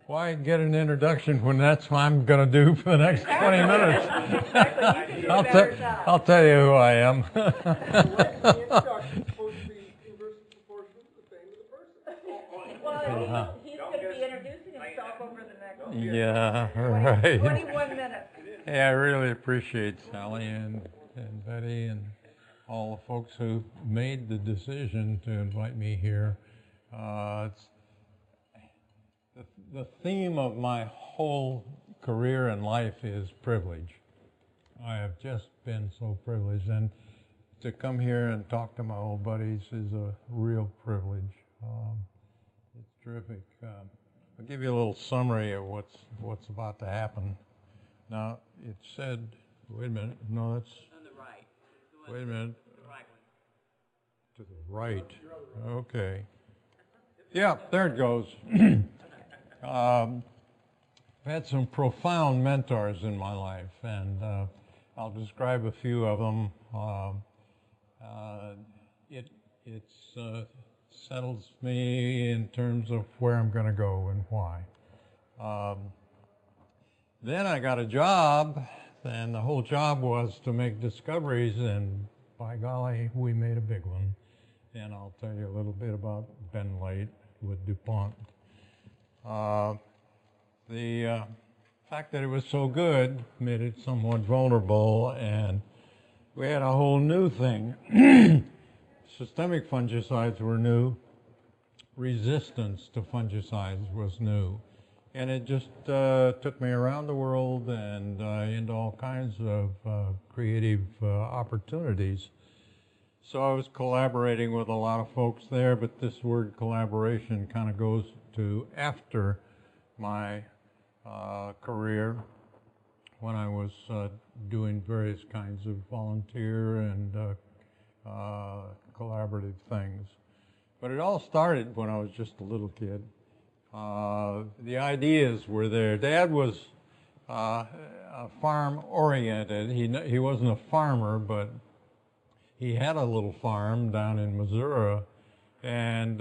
Why get an introduction when that's what I'm going to do for the next 20 minutes? Exactly. You can do a better job. I'll tell you who I am. The introduction is supposed to be inversely proportional to the fame of the person. Well, he's going to be introducing himself over the next Yeah, 20, right. 21 minutes. Hey, I really appreciate Sally and Betty and all the folks who made the decision to invite me here. The theme of my whole career and life is privilege. I have just been so privileged, and to come here and talk to my old buddies is a real privilege. It's terrific. I'll give you a little summary of what's about to happen. Now, it said, wait a minute, no, that's... On the right. Wait a minute. The right one. To the right. Okay. Yeah, there it goes. I've had some profound mentors in my life, and I'll describe a few of them. It settles me in terms of where I'm going to go and why. Then I got a job, and the whole job was to make discoveries, and by golly, we made a big one. And I'll tell you a little bit about Ben Late with DuPont. The fact that it was so good made it somewhat vulnerable, and we had a whole new thing. Systemic fungicides were new. Resistance to fungicides was new. And it just took me around the world and into all kinds of creative opportunities. So I was collaborating with a lot of folks there, but this word collaboration kind of goes to after my career, when I was doing various kinds of volunteer and collaborative things. But it all started when I was just a little kid. The ideas were there. Dad was farm-oriented. He wasn't a farmer, but he had a little farm down in Missouri. And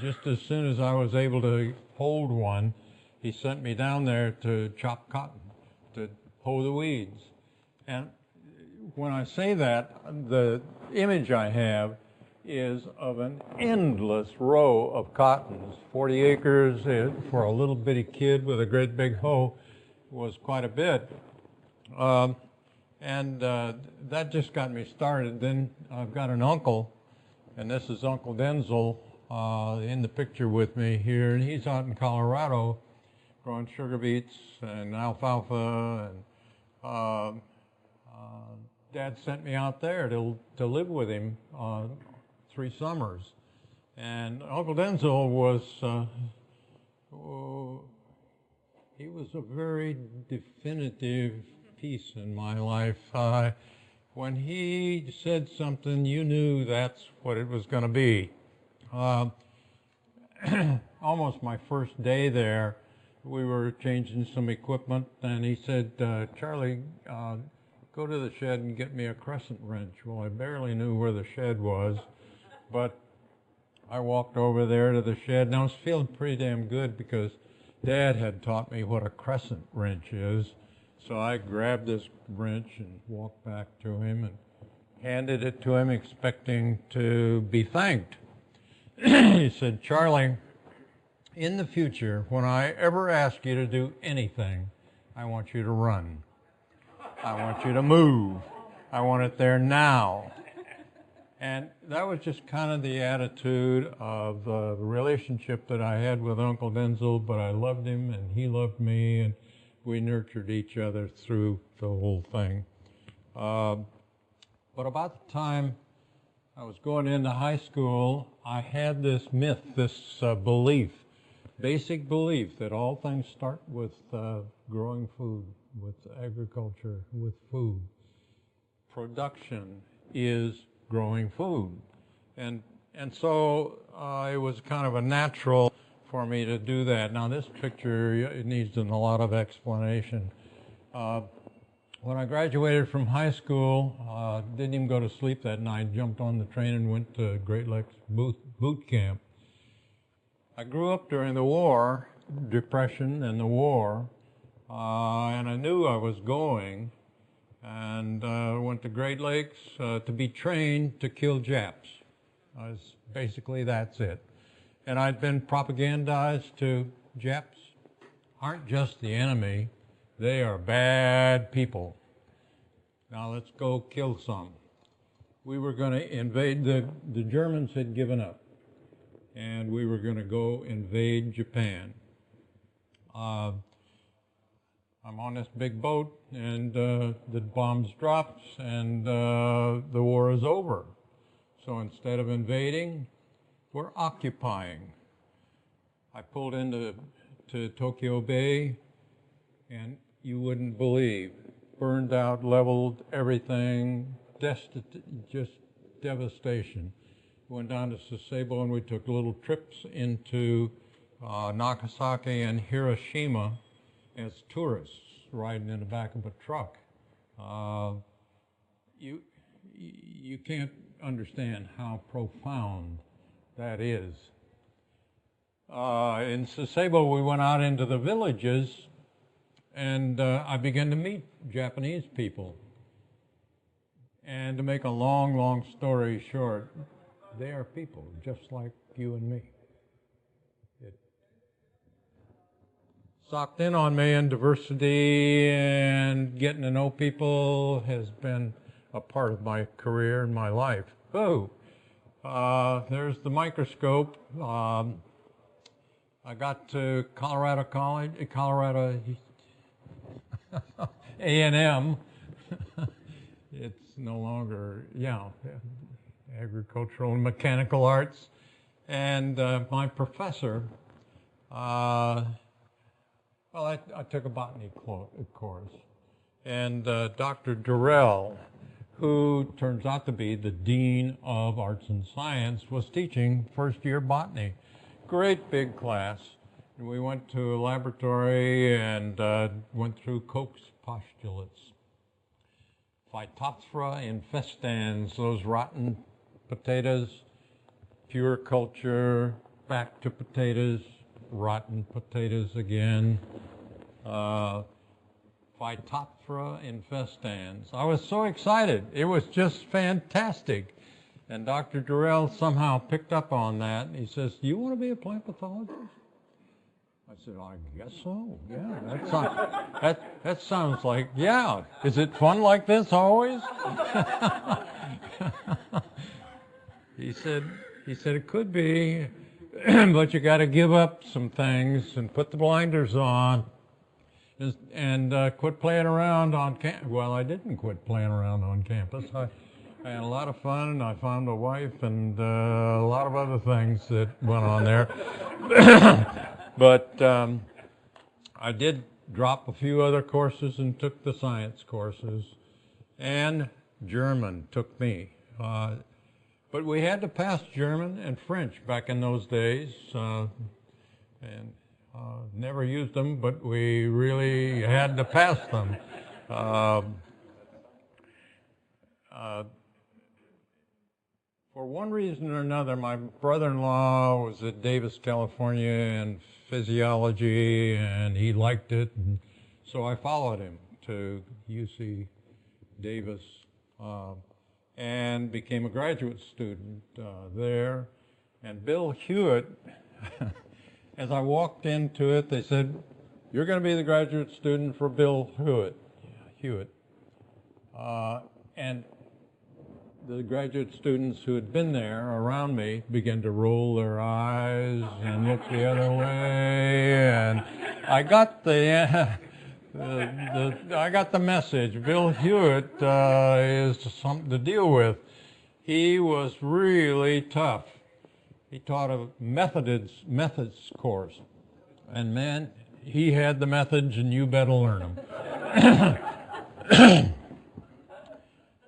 just as soon as I was able to hold one, he sent me down there to chop cotton, to hoe the weeds. And when I say that, the image I have is of an endless row of cottons. 40 acres for a little bitty kid with a great big hoe was quite a bit. That just got me started. Then I've got an uncle, and this is Uncle Denzel in the picture with me here, and he's out in Colorado growing sugar beets and alfalfa, and Dad sent me out there to live with him 3 summers. And Uncle Denzel was, he was a very definitive piece in my life. When he said something, you knew that's what it was going to be. Almost my first day there, we were changing some equipment, and he said, Charlie, go to the shed and get me a crescent wrench. Well, I barely knew where the shed was, but I walked over there to the shed, and I was feeling pretty damn good because Dad had taught me what a crescent wrench is. So I grabbed this wrench and walked back to him and handed it to him, expecting to be thanked. He said, Charlie, in the future, when I ever ask you to do anything, I want you to run. I want you to move. I want it there now. And that was just kind of the attitude of the relationship that I had with Uncle Denzel, but I loved him and he loved me, and we nurtured each other through the whole thing. But about the time I was going into high school, I had this myth, this belief, basic belief that all things start with growing food, with agriculture, with food. Production is growing food. And so it was kind of a natural for me to do that. Now this picture, it needs a lot of explanation. When I graduated from high school, didn't even go to sleep that night, jumped on the train and went to Great Lakes boot camp. I grew up during the war, Depression and the war, and I knew I was going, and went to Great Lakes to be trained to kill Japs. Basically, that's it. And I'd been propagandized to Japs aren't just the enemy, they are bad people. Now let's go kill some. We were going to invade, the Germans had given up, and we were going to go invade Japan. I'm on this big boat, and the bombs drops, and the war is over. So instead of invading, we're occupying. I pulled into Tokyo Bay, and you wouldn't believe, burned out, leveled everything, just devastation. Went down to Sasebo, and we took little trips into Nagasaki and Hiroshima as tourists, riding in the back of a truck. You can't understand how profound that is. In Sasebo, we went out into the villages, and I began to meet Japanese people. And to make a long, long story short, they are people just like you and me. It socked in on me, and diversity and getting to know people has been a part of my career and my life. Oh, there's the microscope. I got to Colorado A&M. It's no longer, agricultural and mechanical arts. And my professor, I took a botany course. And Dr. Durrell, who turns out to be the Dean of Arts and Science, was teaching first-year botany. Great big class. And we went to a laboratory and went through Koch's postulates. Phytophthora infestans, those rotten potatoes, pure culture, back to potatoes, rotten potatoes again. Phytophthora infestans. I was so excited. It was just fantastic. And Dr. Durrell somehow picked up on that. He says, "Do you want to be a plant pathologist?" I said, "I guess so. Yeah, that sounds like, yeah. Is it fun like this always?" He said it could be, but you got to give up some things and put the blinders on and quit playing around on campus. Well, I didn't quit playing around on campus. I had a lot of fun, and I found a wife and a lot of other things that went on there. But I did drop a few other courses and took the science courses, and German took me. But we had to pass German and French back in those days, and never used them, but we really had to pass them. For one reason or another, my brother-in-law was at Davis, California, in physiology, and he liked it, and so I followed him to UC Davis and became a graduate student there. And Bill Hewitt, as I walked into it, they said, "You're going to be the graduate student for Bill Hewitt." And the graduate students who had been there around me began to roll their eyes and look the other way, and I got the message. Bill Hewitt is something to deal with. He was really tough. He taught a methods course, and man, he had the methods, and you better learn them.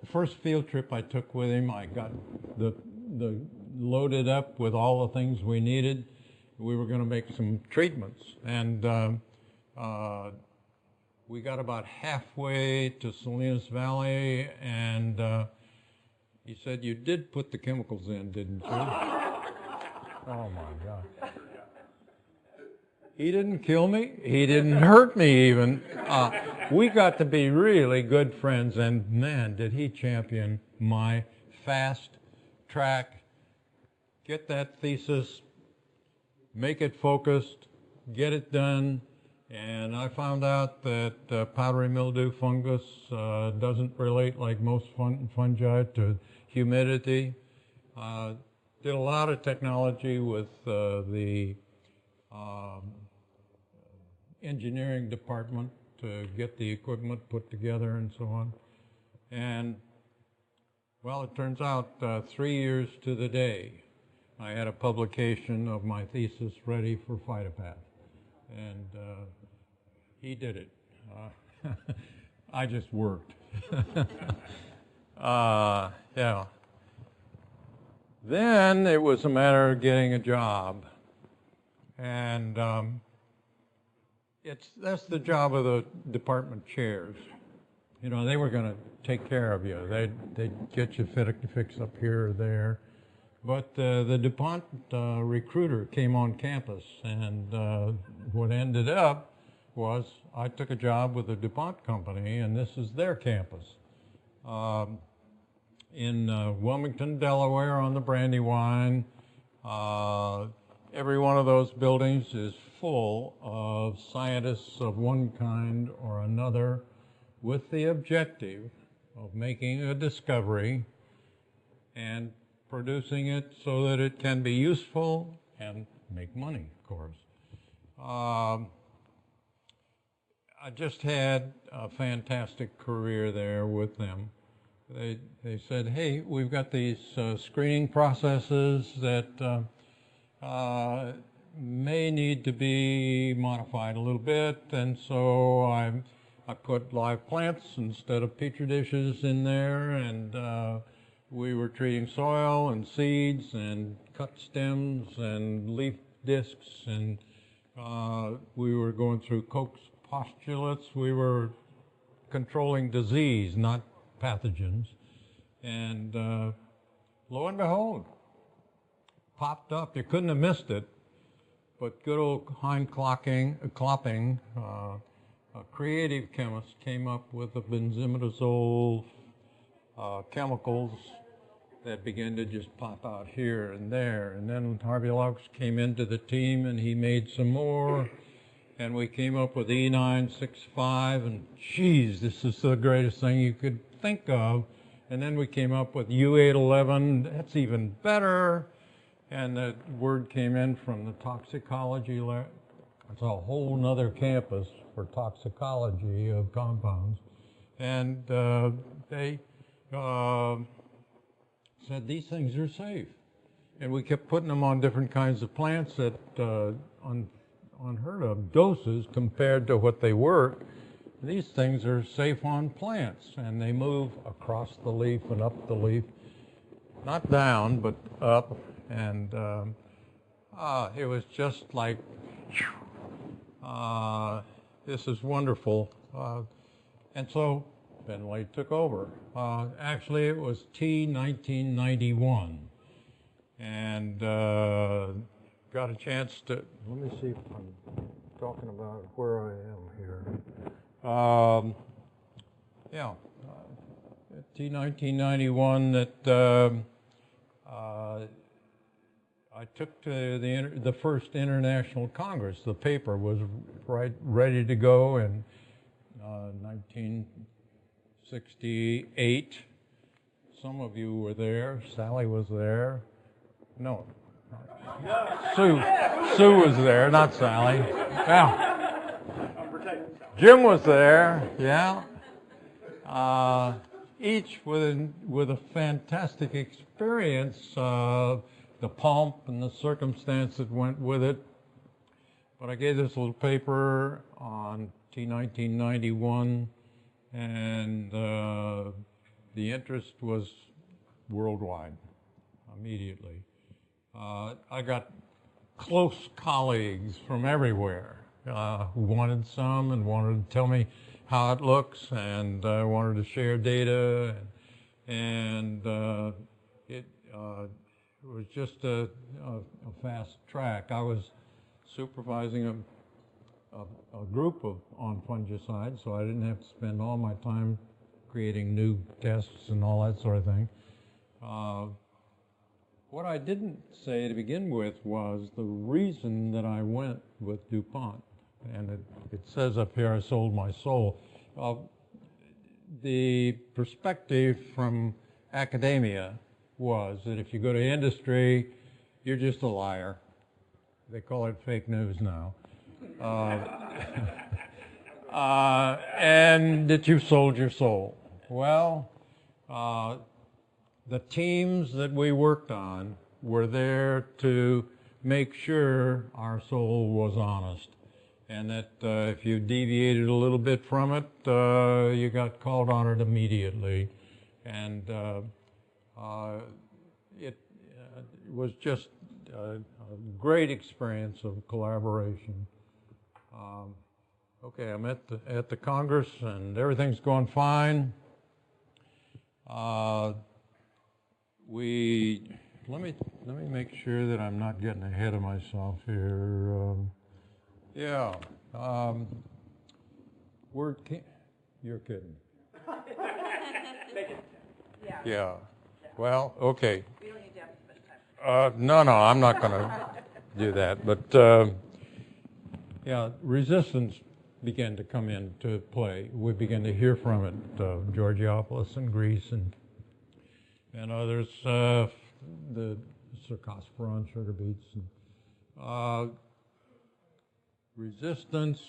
First field trip I took with him, I got the loaded up with all the things we needed. We were going to make some treatments, and we got about halfway to Salinas Valley, and he said, "You did put the chemicals in, didn't you?" Oh my God! He didn't kill me. He didn't hurt me even. We got to be really good friends, and man, did he champion my fast track, get that thesis, make it focused, get it done. And I found out that powdery mildew fungus doesn't relate like most fungi to humidity. Did a lot of technology with the engineering department to get the equipment put together and so on. And well, it turns out 3 years to the day, I had a publication of my thesis ready for Phytopath. And he did it. I just worked. Yeah. Then it was a matter of getting a job. And that's the job of the department chairs. You know, they were going to take care of you. They'd get you fixed up here or there. But the DuPont recruiter came on campus, and what ended up was I took a job with the DuPont company, and this is their campus. In Wilmington, Delaware, on the Brandywine. Every one of those buildings is full of scientists of one kind or another with the objective of making a discovery and producing it so that it can be useful and make money, of course. I just had a fantastic career there with them. They said, hey, we've got these screening processes that may need to be modified a little bit, and so I put live plants instead of petri dishes in there, and we were treating soil and seeds and cut stems and leaf discs, and we were going through Koch's postulates. We were controlling disease, not pathogens. And lo and behold, popped up. You couldn't have missed it. But good old Hein Klopping, a creative chemist, came up with the benzimidazole chemicals that began to just pop out here and there. And then Harvey Laux came into the team, and he made some more. And we came up with E965, and geez, this is the greatest thing you could think of. And then we came up with U811, that's even better. And the word came in from the toxicology lab. It's a whole nother campus for toxicology of compounds. And they said these things are safe. And we kept putting them on different kinds of plants at unheard of doses compared to what they work. These things are safe on plants, and they move across the leaf and up the leaf, not down, but up. And it was just like, this is wonderful. And so Benway took over. Actually, it was T1991. And got a chance to, let me see if I'm talking about where I am here. Yeah, T1991 that I took to the first International Congress. The paper was ready to go in 1968. Some of you were there. Sally was there. No. Sue was there, not Sally. Yeah. Jim was there, yeah. Each with a fantastic experience of the pomp and the circumstance that went with it. But I gave this little paper on T1991, and the interest was worldwide immediately. I got close colleagues from everywhere who wanted some and wanted to tell me how it looks, and wanted to share data, and it was just a fast track. I was supervising a group on fungicides, so I didn't have to spend all my time creating new tests and all that sort of thing. What I didn't say to begin with was the reason that I went with DuPont, and it says up here, I sold my soul. The perspective from academia was that if you go to industry, you're just a liar. They call it fake news now. And that you've sold your soul. Well, the teams that we worked on were there to make sure our soul was honest, and that if you deviated a little bit from it, you got called on it immediately. And it was just a great experience of collaboration. Okay, I'm at the Congress, and everything's going fine. Let me make sure that I'm not getting ahead of myself here. You're kidding. Yeah. Well, okay. We don't need to have much time. No, I'm not going to do that. But yeah, resistance began to come into play. We began to hear from it. Georgiopolis in Greece and others, the Cercospora, sugar beets. Resistance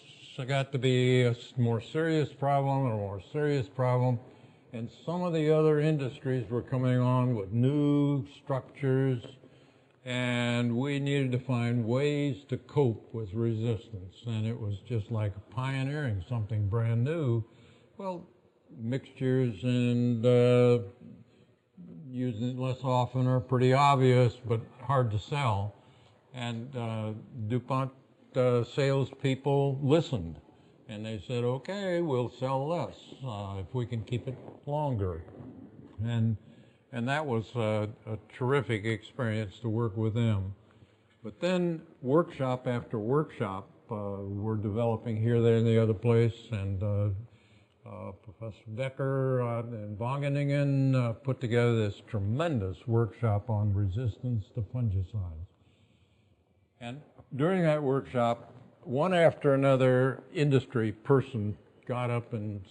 got to be a more serious problem, and some of the other industries were coming on with new structures, and we needed to find ways to cope with resistance, and it was just like pioneering something brand new. Well, mixtures and using it less often are pretty obvious, but hard to sell. And DuPont salespeople listened, and they said, okay, we'll sell less if we can keep it longer. And that was a terrific experience to work with them. But then workshop after workshop, we're developing here, there, and the other place, and Professor Decker and Wageningen put together this tremendous workshop on resistance to fungicides. And during that workshop, one after another industry person got up and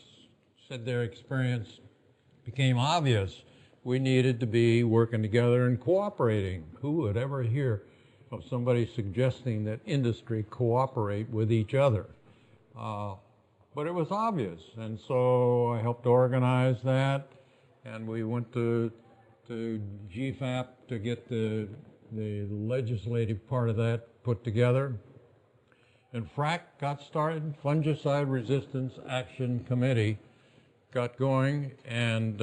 said their experience became obvious. We needed to be working together and cooperating. Who would ever hear of somebody suggesting that industry cooperate with each other? But it was obvious, and so I helped organize that, and we went to GFAP to get the legislative part of that put together. And FRAC got started, Fungicide Resistance Action Committee got going, and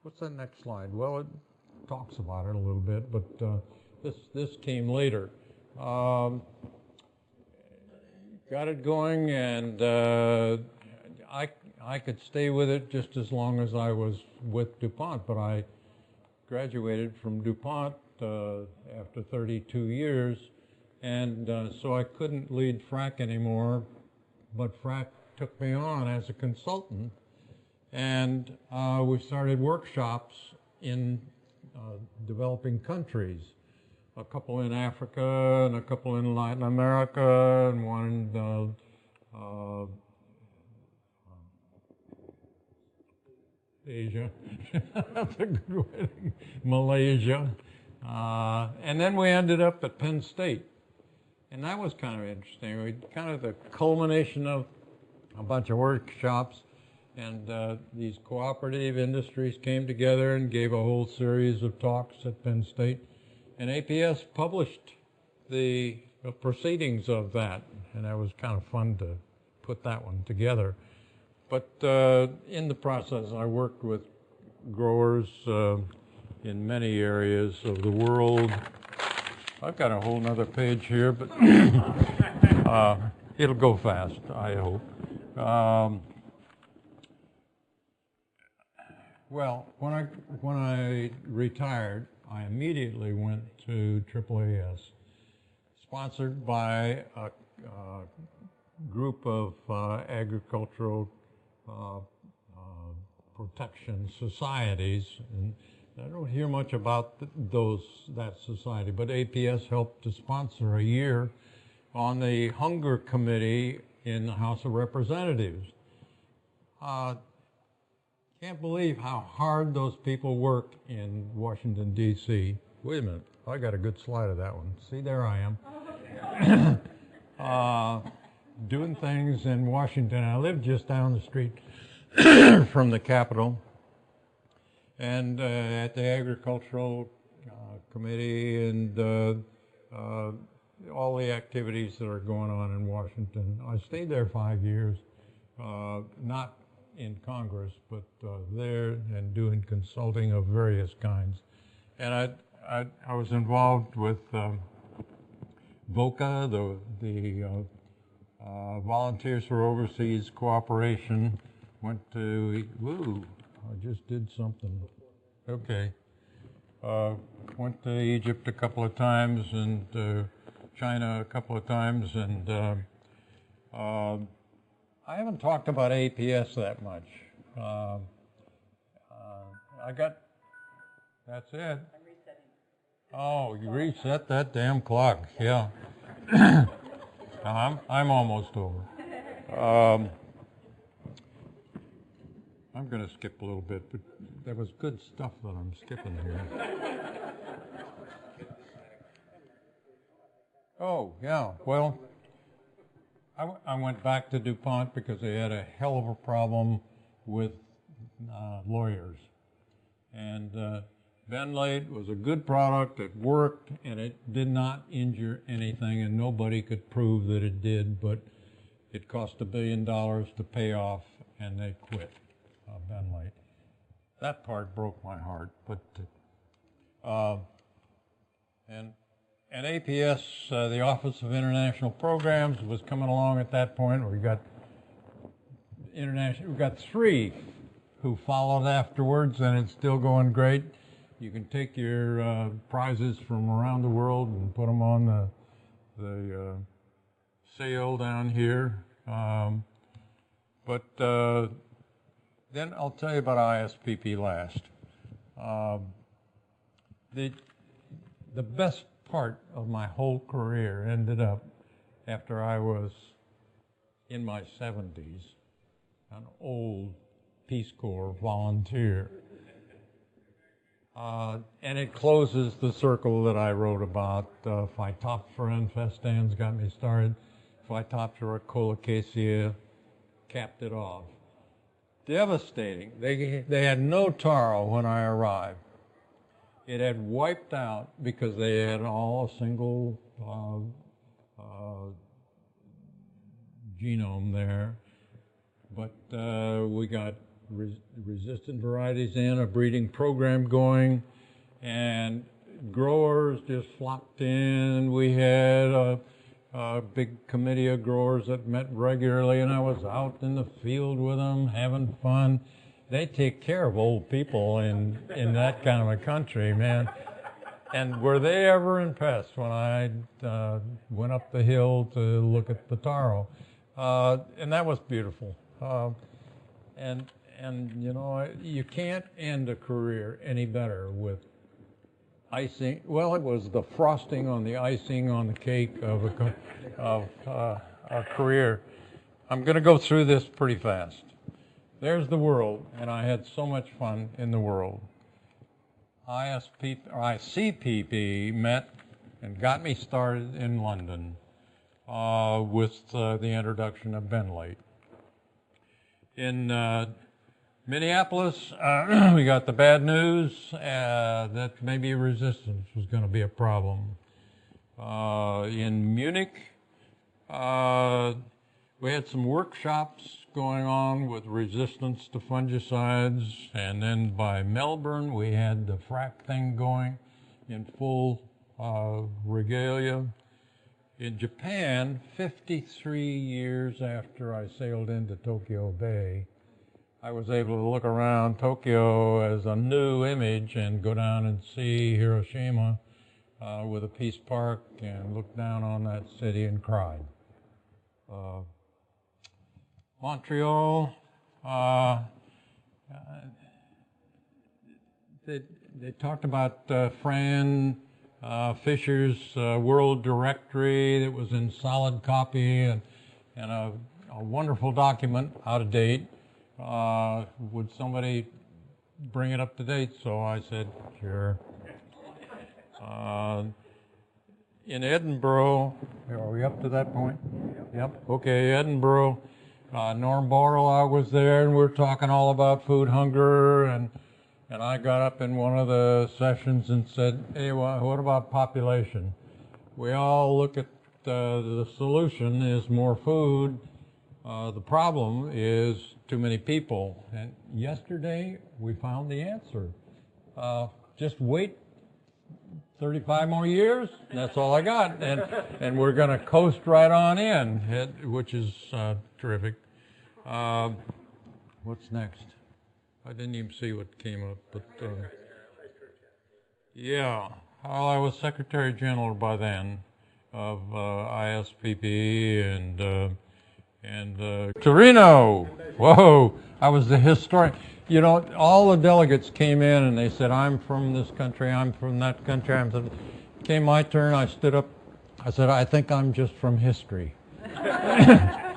what's that next slide? Well, it talks about it a little bit, but this came later. Got it going, and I could stay with it just as long as I was with DuPont, but I graduated from DuPont after 32 years, and so I couldn't lead FRAC anymore, but FRAC took me on as a consultant, and we started workshops in developing countries. A couple in Africa, and a couple in Latin America, and one in Asia. That's a good way. Malaysia. And then we ended up at Penn State. And that was kind of interesting. We kind of the culmination of a bunch of workshops, and these cooperative industries came together and gave a whole series of talks at Penn State. And APS published the proceedings of that, and that was kind of fun to put that one together. But in the process, I worked with growers in many areas of the world. I've got a whole nother page here, but it'll go fast, I hope. Well, when I retired, I immediately went to AAAS, sponsored by a group of agricultural protection societies, and I don't hear much about that society, but APS helped to sponsor a year on the Hunger Committee in the House of Representatives. Can't believe how hard those people work in Washington, D.C. Wait a minute, I got a good slide of that one. See, there I am. Doing things in Washington. I live just down the street from the Capitol. And at the Agricultural Committee and all the activities that are going on in Washington. I stayed there 5 years, not in Congress, but there and doing consulting of various kinds. And I was involved with VOCA, the Volunteers for Overseas Cooperation. Went to, I just did something. Okay. Went to Egypt a couple of times and China a couple of times, and I haven't talked about APS that much. That's it. I'm resetting. Oh, you reset that damn clock, yeah. I'm almost over. I'm going to skip a little bit, but there was good stuff that I'm skipping here. Oh, yeah, well, I went back to DuPont because they had a hell of a problem with lawyers. And Benlate was a good product, it worked, and it did not injure anything, and nobody could prove that it did, but it cost $1 billion to pay off, and they quit. Benlate. That part broke my heart, but and APS, the Office of International Programs, was coming along at that point. We got three who followed afterwards, and it's still going great. You can take your prizes from around the world and put them on the sale down here, but. Then I'll tell you about ISPP last. The best part of my whole career ended up after I was in my 70s, an old Peace Corps volunteer. And it closes the circle that I wrote about. Phytophthora infestans got me started. Phytophthora colocasia capped it off. Devastating. They had no taro when I arrived. It had wiped out because they had all a single genome there. But we got resistant varieties in, a breeding program going, and growers just flocked in. We had a big committee of growers that met regularly, and I was out in the field with them having fun. They take care of old people in that kind of a country, man. And were they ever impressed when I went up the hill to look at the taro? And that was beautiful. And you know, you can't end a career any better with icing. Well, it was the frosting on the icing on the cake of a career. I'm going to go through this pretty fast. There's the world, and I had so much fun in the world. ICPP met and got me started in London with the introduction of Benlate. In Minneapolis, we got the bad news that maybe resistance was going to be a problem. In Munich, we had some workshops going on with resistance to fungicides, and then by Melbourne, we had the frack thing going in full regalia. In Japan, 53 years after I sailed into Tokyo Bay, I was able to look around Tokyo as a new image and go down and see Hiroshima with a peace park and look down on that city and cried. Montreal. They talked about Fran Fisher's World Directory that was in solid copy and a wonderful document, out of date. Would somebody bring it up to date? So I said, sure. In Edinburgh, are we up to that point? Yep. Okay, Edinburgh. Norm Borlaug was there, and we're talking all about food hunger, and I got up in one of the sessions and said, hey, what about population? We all look at the solution is more food. The problem is too many people. And yesterday, we found the answer. Just wait 35 more years, and that's all I got. And we're going to coast right on in, which is terrific. What's next? I didn't even see what came up, but yeah. Well, I was Secretary General by then of ISPP and Torino. Whoa! I was the historian. You know, all the delegates came in and they said, I'm from this country, I'm from that country. Came my turn, I stood up, I said, I think I'm just from history.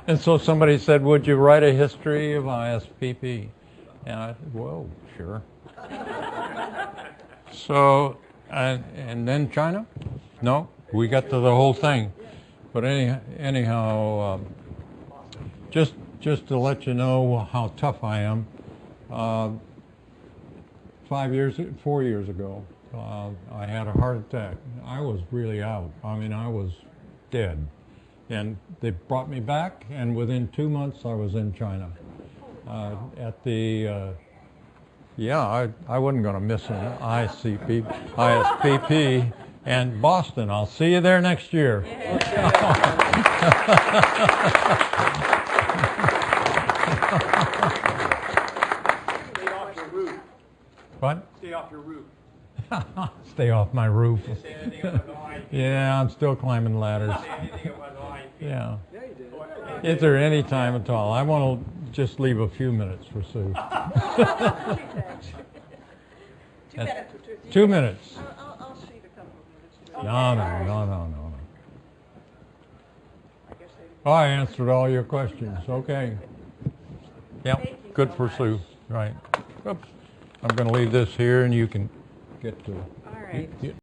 And so somebody said, would you write a history of ISPP? And I said, whoa, sure. So, and then China? No, we got to the whole thing. But anyhow, just to let you know how tough I am, 4 years ago, I had a heart attack. I was really out. I mean, I was dead. And they brought me back, and within 2 months I was in China. At the, I wasn't going to miss an ISPP and Boston. I'll see you there next year. What? Stay off your roof. Stay off my roof. Yeah, I'm still climbing ladders. Yeah. Is there any time at all? I want to just leave a few minutes for Sue. 2 minutes. I'll shave a couple of minutes. No. Oh, I answered all your questions. Okay. Yep. Good for Sue. Right. Oops. I'm going to leave this here, and you can get to it. All right.